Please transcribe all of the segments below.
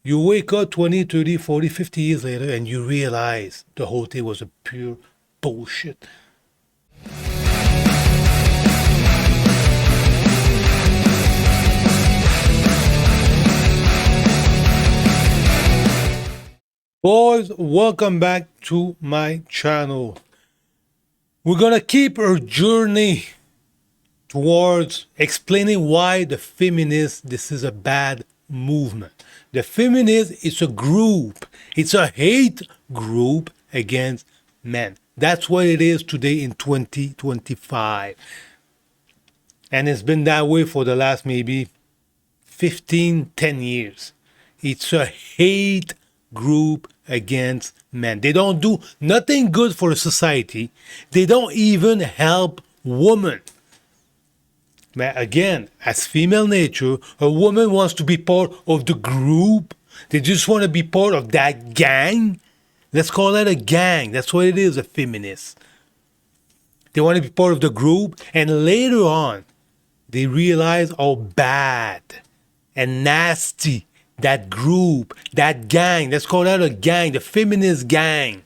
You wake up 20, 30, 40, 50 years later and you realize the whole thing was a pure bullshit. Boys, welcome back to my channel. We're gonna keep our journey towards explaining why the feminist, this is a bad movement. The feminist is a group. It's a hate group against men. That's what it is today in 2025. And it's been that way for the last maybe 10 years. It's a hate group against men. They don't do nothing good for society. They don't even help women. But again, as female nature, a woman wants to be part of the group. They just want to be part of that gang. Let's call that a gang. That's what it is, a feminist. They want to be part of the group, and later on, they realize how bad and nasty that group, that gang, let's call that a gang, the feminist gang,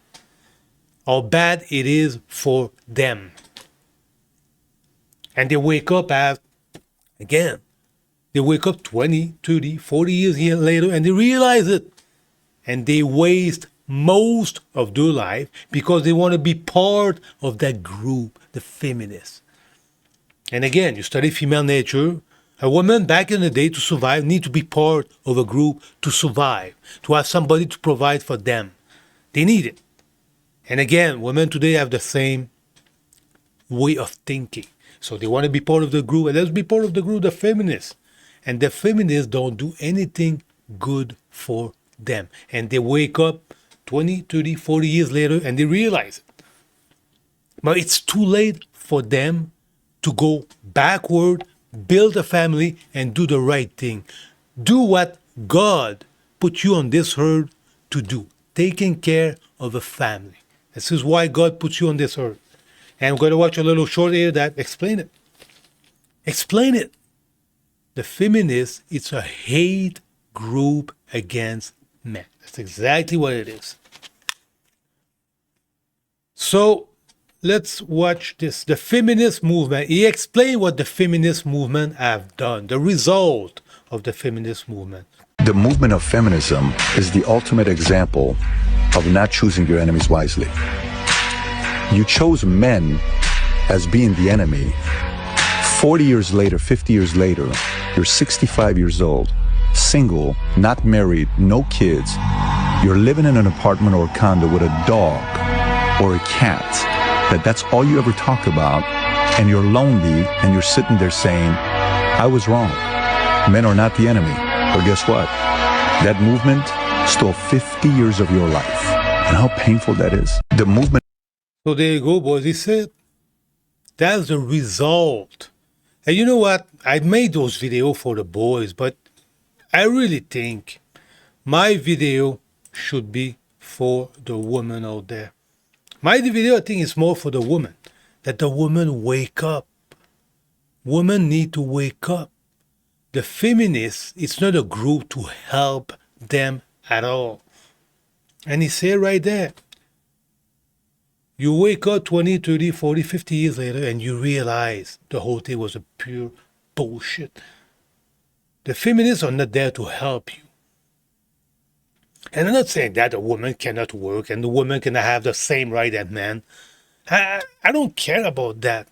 how bad it is for them. And they wake up as, again, they wake up 20, 30, 40 years later and they realize it. And they waste most of their life because they want to be part of that group, the feminists. And again, you study female nature. A woman back in the day to survive need to be part of a group to survive, to have somebody to provide for them. They need it. And again, women today have the same way of thinking. So they want to be part of the group, and let's be part of the group, the feminists. And the feminists don't do anything good for them. And they wake up 20, 30, 40 years later and they realize it. But it's too late for them to go backward, build a family, and do the right thing. Do what God put you on this earth to do, taking care of a family. This is why God puts you on this earth. And we're going to watch a little short here that explain it. Explain it. The feminist, it's a hate group against men. That's exactly what it is. So let's watch this. The feminist movement. He explained what the feminist movement have done, the result of the feminist movement. The movement of feminism is the ultimate example of not choosing your enemies wisely. You chose men as being the enemy. 40 years later, 50 years later, you're 65 years old, single, not married, no kids. You're living in an apartment or a condo with a dog or a cat. That's all you ever talk about, and you're lonely, and you're sitting there saying, I was wrong. Men are not the enemy. But guess what? That movement stole 50 years of your life. And how painful that is. The movement. So there you go, boys. He said, that's the result. And you know what? I made those videos for the boys, but I really think my video should be for the woman out there. My video, I think, is more for the woman. That the woman wake up. Women need to wake up. The feminists, it's not a group to help them at all. And he said right there, you wake up 20, 30, 40, 50 years later and you realize the whole thing was a pure bullshit. The feminists are not there to help you. And I'm not saying that a woman cannot work and the woman cannot have the same right as men. I don't care about that.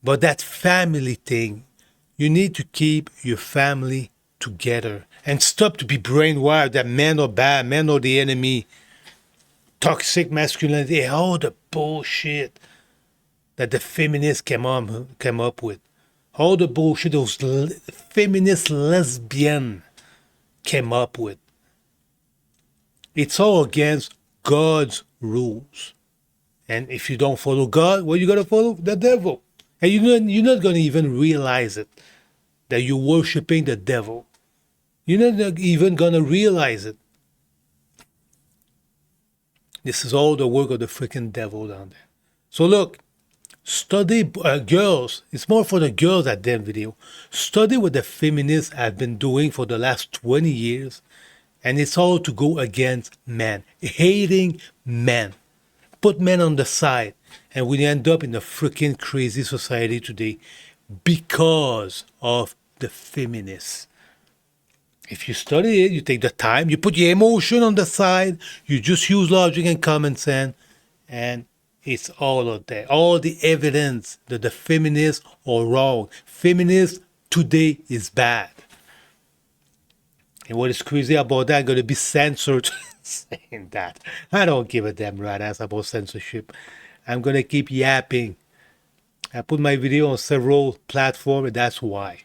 But that family thing, you need to keep your family together and stop to be brainwashed that men are bad, men are the enemy. Toxic masculinity, all the bullshit that the feminists came up with. All the bullshit those feminist lesbians came up with. It's all against God's rules. And if you don't follow God, well, you got to follow the devil. And you're not going to even realize it, that you're worshiping the devil. You're not even going to realize it. This is all the work of the freaking devil down there. So look, study girls. It's more for the girls at that video. Study what the feminists have been doing for the last 20 years And it's all to go against men, hating men. Put men on the side. And we end up in a freaking crazy society today because of the feminists. If you study it, you take the time, you put your emotion on the side, you just use logic and common sense, and it's all out there. All the evidence that the feminists are wrong. Feminists today is bad. And what is crazy about that, I'm going to be censored saying that. I don't give a damn right ass about censorship. I'm going to keep yapping. I put my video on several platforms, and that's why.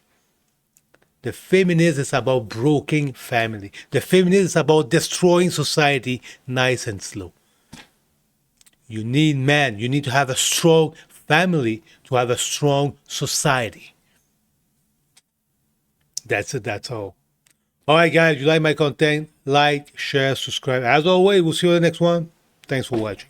The feminist is about broken family. The feminist is about destroying society nice and slow. You need men. You need to have a strong family to have a strong society. That's it. That's all. All right, guys. You like my content? Like, share, subscribe. As always, we'll see you in the next one. Thanks for watching.